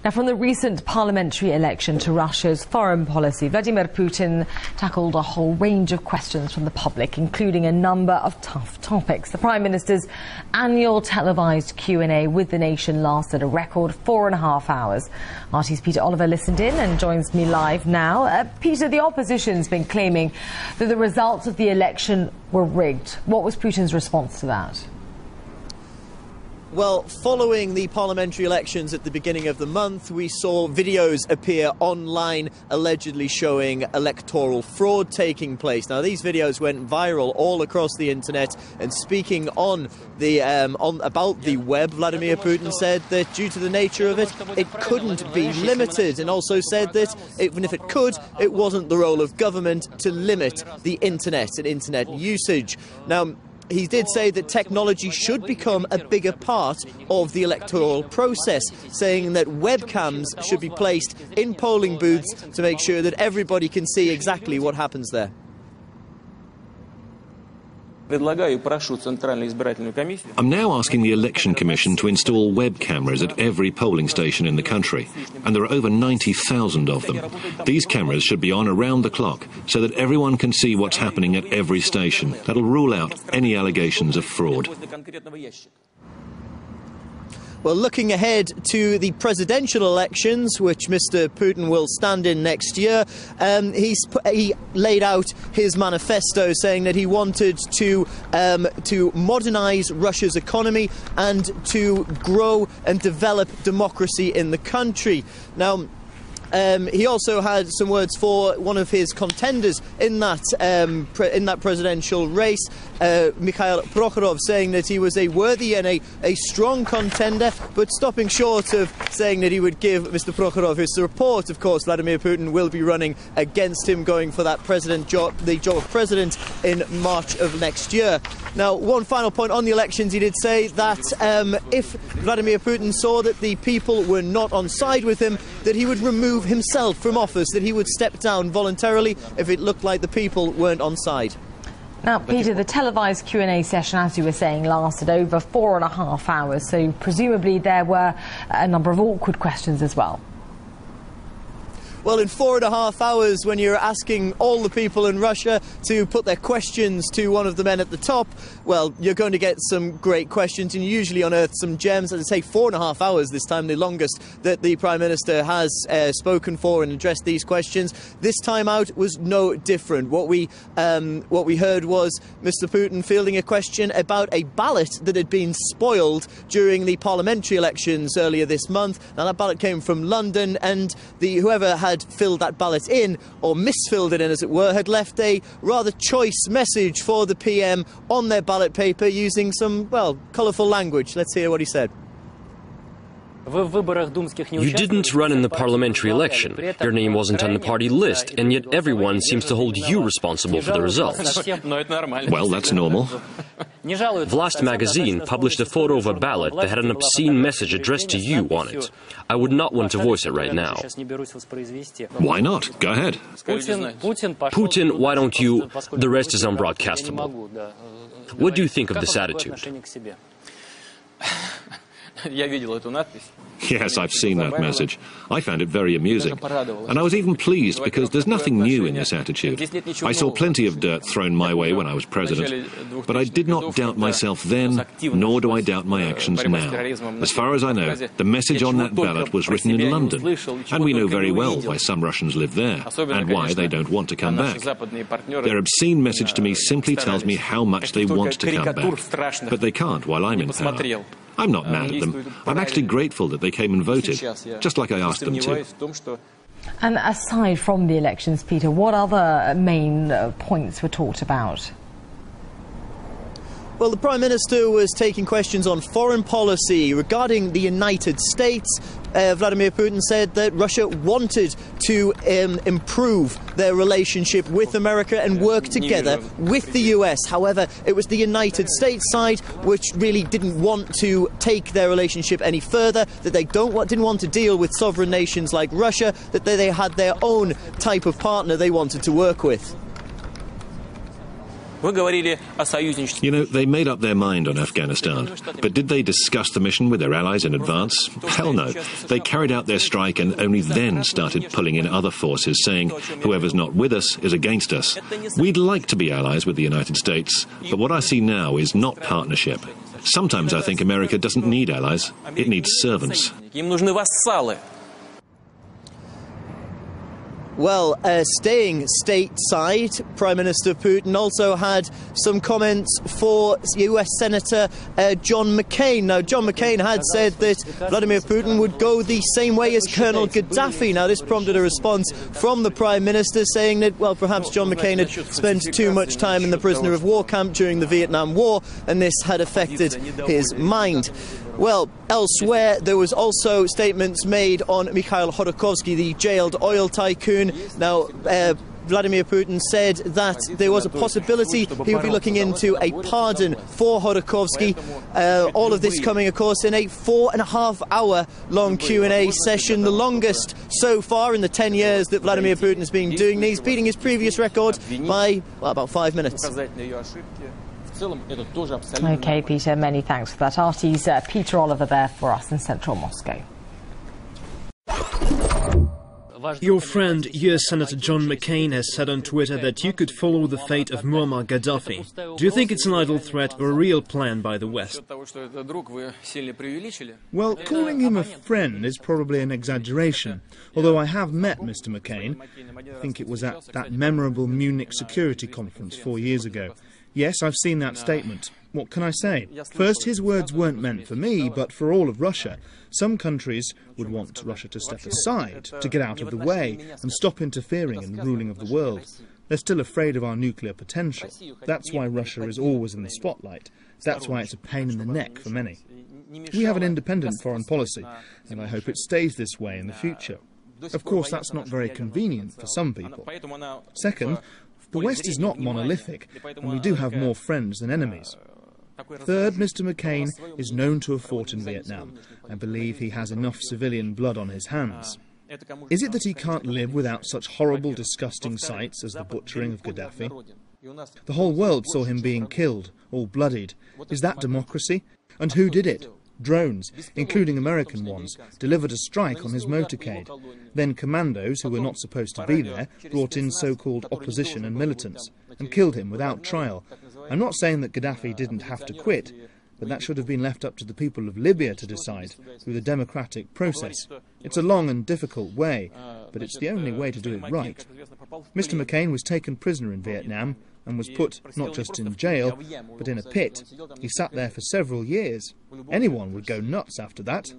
Now, from the recent parliamentary election to Russia's foreign policy, Vladimir Putin tackled a whole range of questions from the public, including a number of tough topics. The Prime Minister's annual televised Q&A with the nation lasted a record 4.5 hours. RT's Peter Oliver listened in and joins me live now. Peter, the opposition's been claiming that the results of the election were rigged. What was Putin's response to that? Well, following the parliamentary elections at the beginning of the month, we saw videos appear online allegedly showing electoral fraud taking place. Now, these videos went viral all across the internet, and speaking about the web, Vladimir Putin said that due to the nature of it, it couldn't be limited, and also said that even if it could, it wasn't the role of government to limit the internet and internet usage. Now, he did say that technology should become a bigger part of the electoral process, saying that webcams should be placed in polling booths to make sure that everybody can see exactly what happens there. I'm now asking the Election Commission to install web cameras at every polling station in the country, and there are over 90,000 of them. These cameras should be on around the clock so that everyone can see what's happening at every station. That'll rule out any allegations of fraud. Well, looking ahead to the presidential elections, which Mr. Putin will stand in next year, he laid out his manifesto saying that he wanted to modernise Russia's economy and to grow and develop democracy in the country. Now, he also had some words for one of his contenders in that presidential race, Mikhail Prokhorov, saying that he was a worthy and a strong contender, but stopping short of saying that he would give Mr. Prokhorov his support. Of course, Vladimir Putin will be running against him, going for that the job of president in March of next year. Now, one final point on the elections, he did say that if Vladimir Putin saw that the people were not on side with him, that he would remove himself from office, that he would step down voluntarily if it looked like the people weren't on side. Now, Peter, the televised Q&A session, as you were saying, lasted over 4.5 hours, so presumably there were a number of awkward questions as well. Well, in 4.5 hours, when you're asking all the people in Russia to put their questions to one of the men at the top, well, you're going to get some great questions and you usually unearth some gems. As I say, 4.5 hours this time, the longest that the Prime Minister has spoken for and addressed these questions. This time out was no different. What we heard was Mr. Putin fielding a question about a ballot that had been spoiled during the parliamentary elections earlier this month. Now, that ballot came from London, and whoever had filled that ballot in, or misfilled it in as it were, had left a rather choice message for the PM on their ballot paper using some, well, colourful language. Let's hear what he said. You didn't run in the parliamentary election. Your name wasn't on the party list, and yet everyone seems to hold you responsible for the results. Well, that's normal. Vlast magazine published a photo of a ballot that had an obscene message addressed to you on it. I would not want to voice it right now. Why not? Go ahead. Putin, why don't you? The rest is unbroadcastable. What do you think of this attitude? Yes, I've seen that message. I found it very amusing. And I was even pleased because there's nothing new in this attitude. I saw plenty of dirt thrown my way when I was president, but I did not doubt myself then, nor do I doubt my actions now. As far as I know, the message on that ballot was written in London, and we know very well why some Russians live there, and why they don't want to come back. Their obscene message to me simply tells me how much they want to come back, but they can't while I'm in power. I'm not mad at them. I'm actually grateful that they came and voted, just like I asked them to. And aside from the elections, Peter, what other main points were talked about? Well, the Prime Minister was taking questions on foreign policy regarding the United States. Vladimir Putin said that Russia wanted to improve their relationship with America and work together with the US. However, it was the United States side which really didn't want to take their relationship any further, that they didn't want to deal with sovereign nations like Russia, that they had their own type of partner they wanted to work with. You know, they made up their mind on Afghanistan, but did they discuss the mission with their allies in advance? Hell no. They carried out their strike and only then started pulling in other forces, saying whoever's not with us is against us. We'd like to be allies with the United States, but what I see now is not partnership. Sometimes I think America doesn't need allies, it needs servants. Well, staying stateside, Prime Minister Putin also had some comments for US Senator John McCain. Now, John McCain had said that Vladimir Putin would go the same way as Colonel Gaddafi. Now, this prompted a response from the Prime Minister saying that, well, perhaps John McCain had spent too much time in the prisoner of war camp during the Vietnam War, and this had affected his mind. Well, elsewhere, there was also statements made on Mikhail Khodorkovsky, the jailed oil tycoon. Now, Vladimir Putin said that there was a possibility he would be looking into a pardon for Khodorkovsky. All of this coming, of course, in a 4.5-hour long Q&A session, the longest so far in the 10 years that Vladimir Putin has been doing these, beating his previous record by, well, about 5 minutes. OK, Peter, many thanks for that. RT's Peter Oliver there for us in central Moscow. Your friend, US Senator John McCain, has said on Twitter that you could follow the fate of Muammar Gaddafi. Do you think it's an idle threat or a real plan by the West? Well, calling him a friend is probably an exaggeration, although I have met Mr. McCain. I think it was at that memorable Munich Security Conference 4 years ago. Yes, I've seen that statement. What can I say? First, his words weren't meant for me, but for all of Russia. Some countries would want Russia to step aside, to get out of the way, and stop interfering in the ruling of the world. They're still afraid of our nuclear potential. That's why Russia is always in the spotlight. That's why it's a pain in the neck for many. We have an independent foreign policy, and I hope it stays this way in the future. Of course, that's not very convenient for some people. Second, the West is not monolithic, and we do have more friends than enemies. Third, Mr. McCain is known to have fought in Vietnam. I believe he has enough civilian blood on his hands. Is it that he can't live without such horrible, disgusting sights as the butchering of Gaddafi? The whole world saw him being killed, all bloodied. Is that democracy? And who did it? Drones, including American ones, delivered a strike on his motorcade. Then commandos, who were not supposed to be there, brought in so-called opposition and militants, and killed him without trial. I'm not saying that Gaddafi didn't have to quit, but that should have been left up to the people of Libya to decide, through the democratic process. It's a long and difficult way, but it's the only way to do it right. Mr. McCain was taken prisoner in Vietnam, and was put not just in jail, but in a pit. He sat there for several years. Anyone would go nuts after that.